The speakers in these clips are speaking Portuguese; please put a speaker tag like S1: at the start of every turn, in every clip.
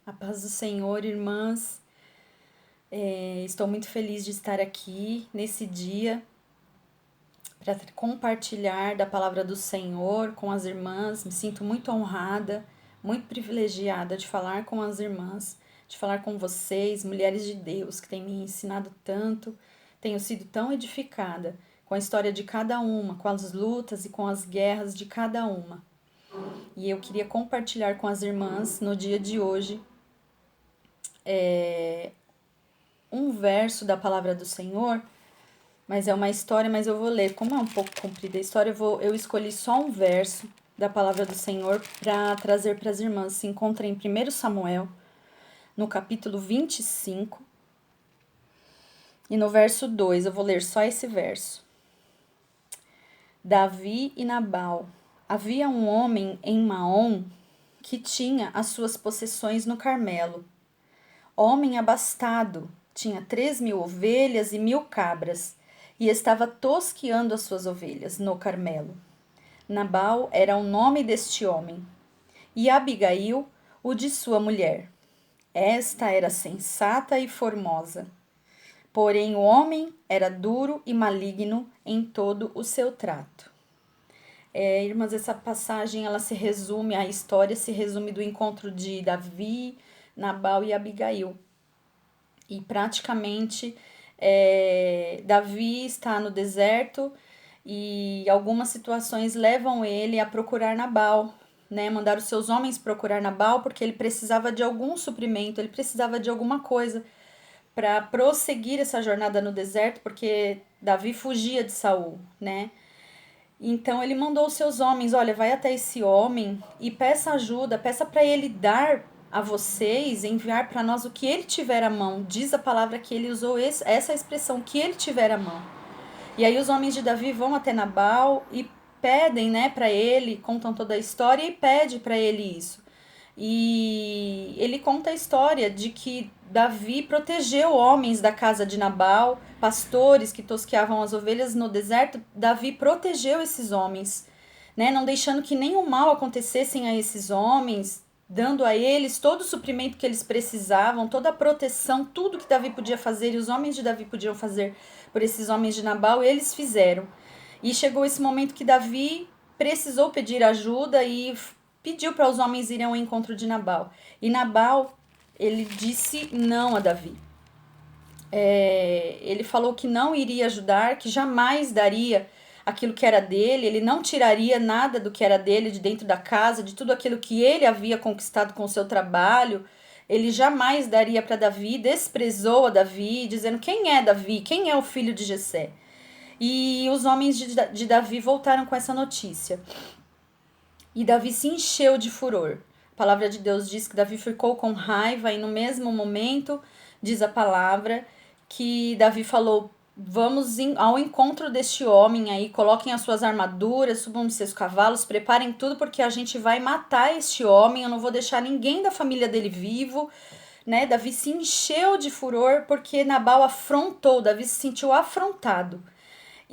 S1: A paz do Senhor, irmãs. Estou muito feliz de estar aqui nesse dia para compartilhar da palavra do Senhor com as irmãs. Me sinto muito honrada, muito privilegiada de falar com as irmãs, de falar com vocês, mulheres de Deus, que têm me ensinado tanto. Tenho sido tão edificada com a história de cada uma, com as lutas e com as guerras de cada uma. E eu queria compartilhar com as irmãs no dia de hoje um verso da palavra do Senhor, mas é uma história, mas eu vou ler. Como é um pouco comprida a história, eu escolhi só um verso da palavra do Senhor para trazer para as irmãs. Se encontra em 1 Samuel, no capítulo 25, e no verso 2, eu vou ler só esse verso. Davi e Nabal. Havia um homem em Maom que tinha as suas possessões no Carmelo. Homem abastado, tinha 3.000 ovelhas e 1.000 cabras, e estava tosqueando as suas ovelhas no Carmelo. Nabal era o nome deste homem, e Abigail, o de sua mulher. Esta era sensata e formosa. Porém, o homem era duro e maligno em todo o seu trato. Irmãs, essa passagem, ela se resume, a história se resume do encontro de Davi, Nabal e Abigail. E praticamente Davi está no deserto e algumas situações levam ele a procurar Nabal, né? Mandar os seus homens procurar Nabal porque ele precisava de algum suprimento, ele precisava de alguma coisa para prosseguir essa jornada no deserto, porque Davi fugia de Saul, né? Então ele mandou os seus homens, olha, vai até esse homem e peça ajuda, peça para ele dar a vocês, enviar para nós o que ele tiver à mão. Diz a palavra que ele usou essa expressão, que ele tiver à mão. E aí os homens de Davi vão até Nabal e pedem, né, para ele, contam toda a história e pede para ele isso. E ele conta a história de que Davi protegeu homens da casa de Nabal, pastores que tosqueavam as ovelhas no deserto. Davi protegeu esses homens, né, não deixando que nenhum mal acontecessem a esses homens, dando a eles todo o suprimento que eles precisavam, toda a proteção, tudo que Davi podia fazer e os homens de Davi podiam fazer por esses homens de Nabal, eles fizeram. E chegou esse momento que Davi precisou pedir ajuda e pediu para os homens irem ao encontro de Nabal. E Nabal, ele disse não a Davi. Ele falou que não iria ajudar, que jamais daria aquilo que era dele, ele não tiraria nada do que era dele de dentro da casa, de tudo aquilo que ele havia conquistado com o seu trabalho. Ele jamais daria para Davi, desprezou a Davi, dizendo quem é Davi, quem é o filho de Jessé. E os homens de Davi voltaram com essa notícia. E Davi se encheu de furor. A palavra de Deus diz que Davi ficou com raiva e no mesmo momento, diz a palavra, que Davi falou, vamos ao encontro deste homem aí, coloquem as suas armaduras, subam os seus cavalos, preparem tudo porque a gente vai matar este homem, eu não vou deixar ninguém da família dele vivo, né? Davi se encheu de furor porque Nabal afrontou, Davi se sentiu afrontado.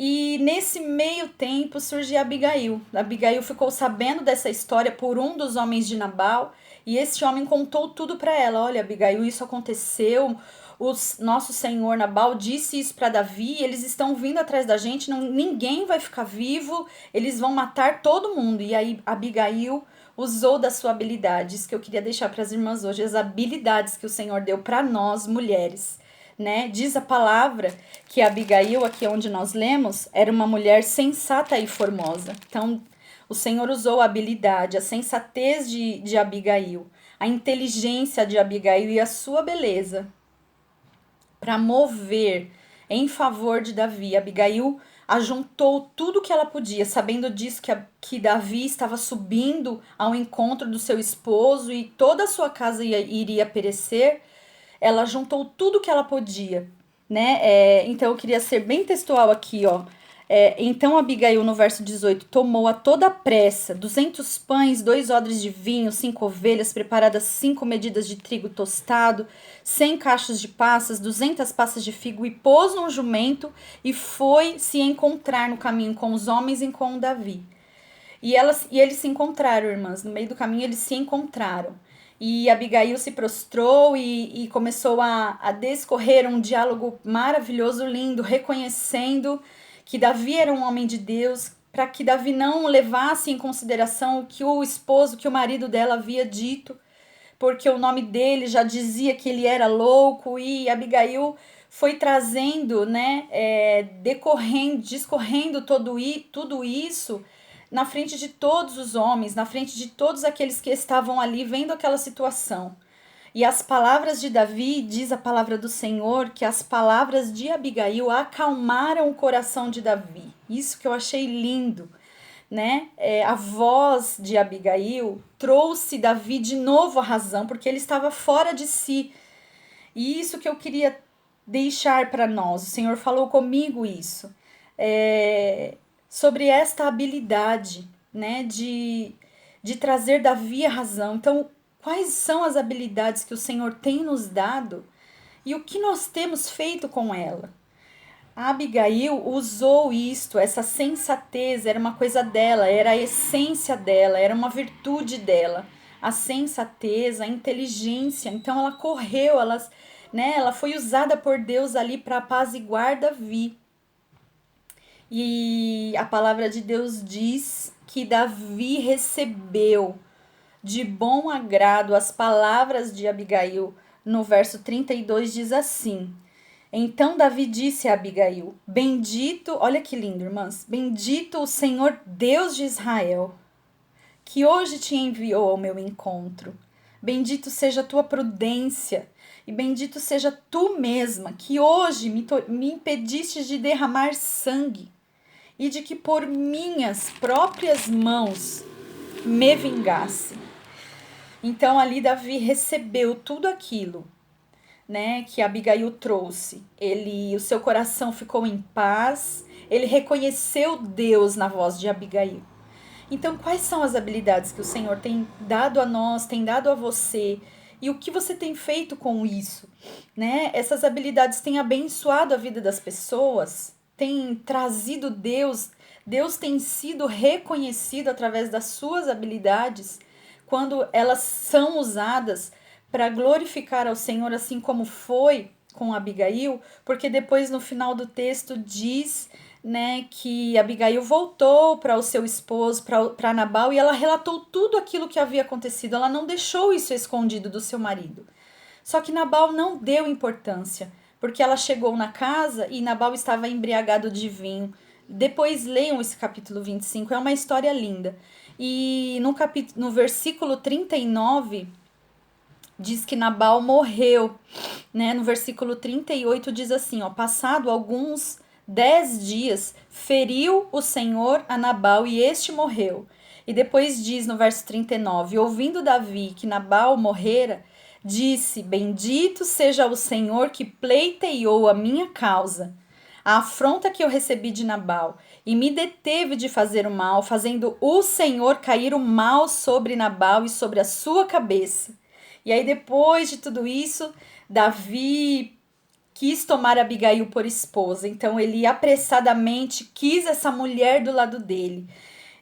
S1: E nesse meio tempo surge Abigail. Abigail ficou sabendo dessa história por um dos homens de Nabal e esse homem contou tudo para ela. Olha, Abigail, isso aconteceu. O nosso senhor Nabal disse isso para Davi. Eles estão vindo atrás da gente. Não, ninguém vai ficar vivo. Eles vão matar todo mundo. E aí Abigail usou da sua habilidade. Isso que eu queria deixar para as irmãs hoje. As habilidades que o Senhor deu para nós, mulheres. Né? Diz a palavra que Abigail, aqui onde nós lemos, era uma mulher sensata e formosa. Então, o Senhor usou a habilidade, a sensatez de Abigail, a inteligência de Abigail e a sua beleza para mover em favor de Davi. Abigail ajuntou tudo que ela podia, sabendo disso que Davi estava subindo ao encontro do seu esposo e toda a sua casa iria perecer. Ela juntou tudo que ela podia, né? Então eu queria ser bem textual aqui, ó. Então Abigail, no verso 18, tomou a toda pressa 200 pães, 2 odres de vinho, 5 ovelhas preparadas, 5 medidas de trigo tostado, 100 cachos de passas, 200 passas de figo, e pôs num jumento e foi se encontrar no caminho com os homens e com Davi. E eles se encontraram, irmãs, no meio do caminho eles se encontraram. E Abigail se prostrou e começou a descorrer um diálogo maravilhoso, lindo, reconhecendo que Davi era um homem de Deus, para que Davi não levasse em consideração o que o esposo, que o marido dela havia dito, porque o nome dele já dizia que ele era louco, e Abigail foi trazendo, né, discorrendo tudo isso na frente de todos os homens, na frente de todos aqueles que estavam ali vendo aquela situação. E as palavras de Davi, diz a palavra do Senhor, que as palavras de Abigail acalmaram o coração de Davi. Isso que eu achei lindo, né? A voz de Abigail trouxe Davi de novo à razão, porque ele estava fora de si. E isso que eu queria deixar para nós. O Senhor falou comigo isso. Sobre esta habilidade, né, de trazer Davi à razão. Então, quais são as habilidades que o Senhor tem nos dado e o que nós temos feito com ela? A Abigail usou isto, essa sensatez, era uma coisa dela, era a essência dela, era uma virtude dela. A sensatez, a inteligência. Então ela correu, ela foi usada por Deus ali para apaziguar Davi. E a palavra de Deus diz que Davi recebeu de bom agrado as palavras de Abigail. No verso 32 diz assim: Então Davi disse a Abigail: Bendito, olha que lindo, irmãs, bendito o Senhor Deus de Israel, que hoje te enviou ao meu encontro. Bendito seja a tua prudência, e bendito seja tu mesma, que hoje me impediste de derramar sangue, e de que por minhas próprias mãos me vingasse. Então ali Davi recebeu tudo aquilo, né, que Abigail trouxe. O seu coração ficou em paz, ele reconheceu Deus na voz de Abigail. Então, quais são as habilidades que o Senhor tem dado a nós, tem dado a você? E o que você tem feito com isso? Né? Essas habilidades têm abençoado a vida das pessoas, têm trazido Deus. Deus tem sido reconhecido através das suas habilidades quando elas são usadas para glorificar ao Senhor, assim como foi com Abigail, porque depois no final do texto diz, né, que Abigail voltou para o seu esposo, para Nabal, e ela relatou tudo aquilo que havia acontecido. Ela não deixou isso escondido do seu marido. Só que Nabal não deu importância, porque ela chegou na casa e Nabal estava embriagado de vinho. Depois leiam esse capítulo 25, é uma história linda. E no versículo 39 diz que Nabal morreu, né? No versículo 38 diz assim, ó: Passado alguns 10 dias, feriu o Senhor a Nabal e este morreu. E depois diz no verso 39, ouvindo Davi que Nabal morrera, disse: Bendito seja o Senhor que pleiteou a minha causa. A afronta que eu recebi de Nabal e me deteve de fazer o mal, fazendo o Senhor cair o mal sobre Nabal e sobre a sua cabeça. E aí, depois de tudo isso, Davi quis tomar Abigail por esposa. Então, ele apressadamente quis essa mulher do lado dele,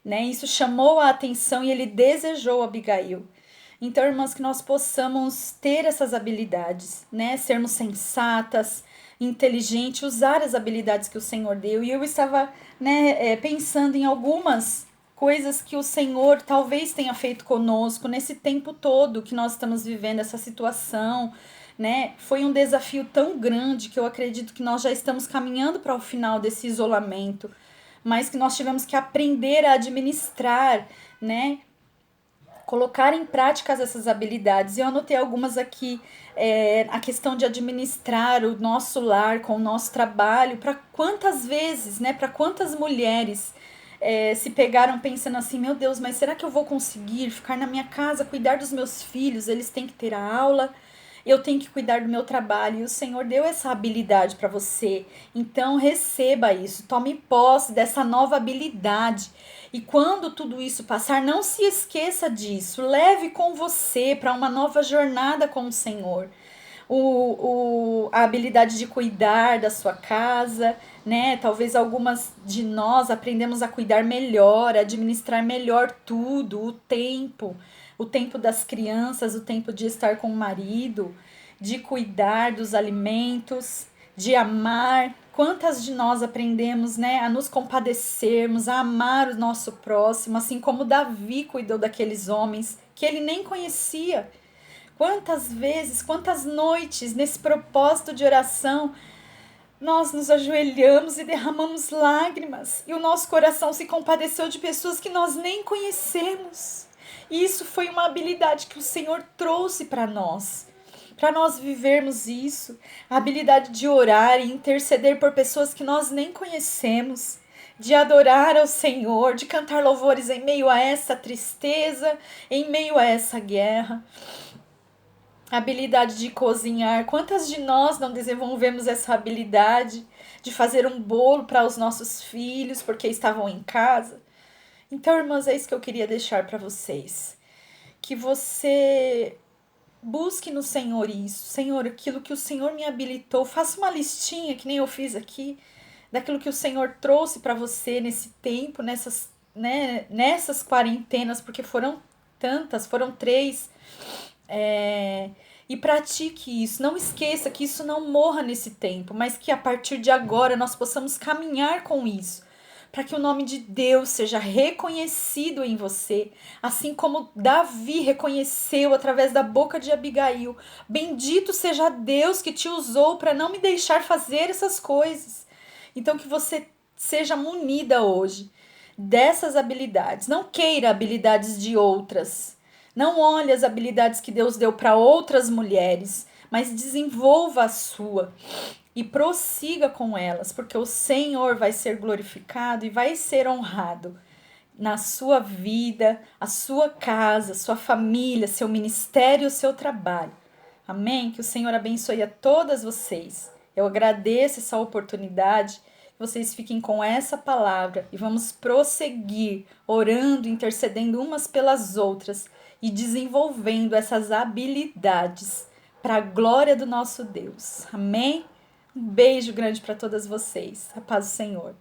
S1: né? Isso chamou a atenção e ele desejou Abigail. Então, irmãs, que nós possamos ter essas habilidades, né? Sermos sensatas, inteligentes, usar as habilidades que o Senhor deu. E eu estava, né, pensando em algumas coisas que o Senhor talvez tenha feito conosco nesse tempo todo que nós estamos vivendo essa situação, né? Foi um desafio tão grande que eu acredito que nós já estamos caminhando para o final desse isolamento, mas que nós tivemos que aprender a administrar, né? Colocar em prática essas habilidades. E eu anotei algumas aqui, a questão de administrar o nosso lar com o nosso trabalho. Para quantas vezes, né? Para quantas mulheres se pegaram pensando assim, meu Deus, mas será que eu vou conseguir ficar na minha casa, cuidar dos meus filhos? Eles têm que ter a aula, eu tenho que cuidar do meu trabalho. E o Senhor deu essa habilidade para você. Então receba isso, tome posse dessa nova habilidade. E quando tudo isso passar, não se esqueça disso. Leve com você para uma nova jornada com o Senhor. A habilidade de cuidar da sua casa, né? Talvez algumas de nós aprendemos a cuidar melhor, a administrar melhor tudo, o tempo, o tempo das crianças, o tempo de estar com o marido, de cuidar dos alimentos, de amar. Quantas de nós aprendemos, né, a nos compadecermos, a amar o nosso próximo, assim como Davi cuidou daqueles homens que ele nem conhecia. Quantas vezes, quantas noites nesse propósito de oração nós nos ajoelhamos e derramamos lágrimas e o nosso coração se compadeceu de pessoas que nós nem conhecemos. E isso foi uma habilidade que o Senhor trouxe para nós vivermos isso, a habilidade de orar e interceder por pessoas que nós nem conhecemos, de adorar ao Senhor, de cantar louvores em meio a essa tristeza, em meio a essa guerra. A habilidade de cozinhar. Quantas de nós não desenvolvemos essa habilidade de fazer um bolo para os nossos filhos porque estavam em casa? Então, irmãs, é isso que eu queria deixar para vocês. Que você busque no Senhor isso. Senhor, aquilo que o Senhor me habilitou. Faça uma listinha, que nem eu fiz aqui, daquilo que o Senhor trouxe para você nesse tempo, nessas quarentenas, porque foram tantas, foram 3. E pratique isso. Não esqueça que isso não morra nesse tempo, mas que a partir de agora nós possamos caminhar com isso, para que o nome de Deus seja reconhecido em você, assim como Davi reconheceu através da boca de Abigail. Bendito seja Deus que te usou para não me deixar fazer essas coisas. Então que você seja munida hoje dessas habilidades. Não queira habilidades de outras. Não olhe as habilidades que Deus deu para outras mulheres, mas desenvolva a sua e prossiga com elas, porque o Senhor vai ser glorificado e vai ser honrado na sua vida, a sua casa, sua família, seu ministério, o seu trabalho. Amém? Que o Senhor abençoe a todas vocês. Eu agradeço essa oportunidade. Vocês fiquem com essa palavra e vamos prosseguir orando, intercedendo umas pelas outras e desenvolvendo essas habilidades para a glória do nosso Deus. Amém? Um beijo grande para todas vocês. A paz do Senhor.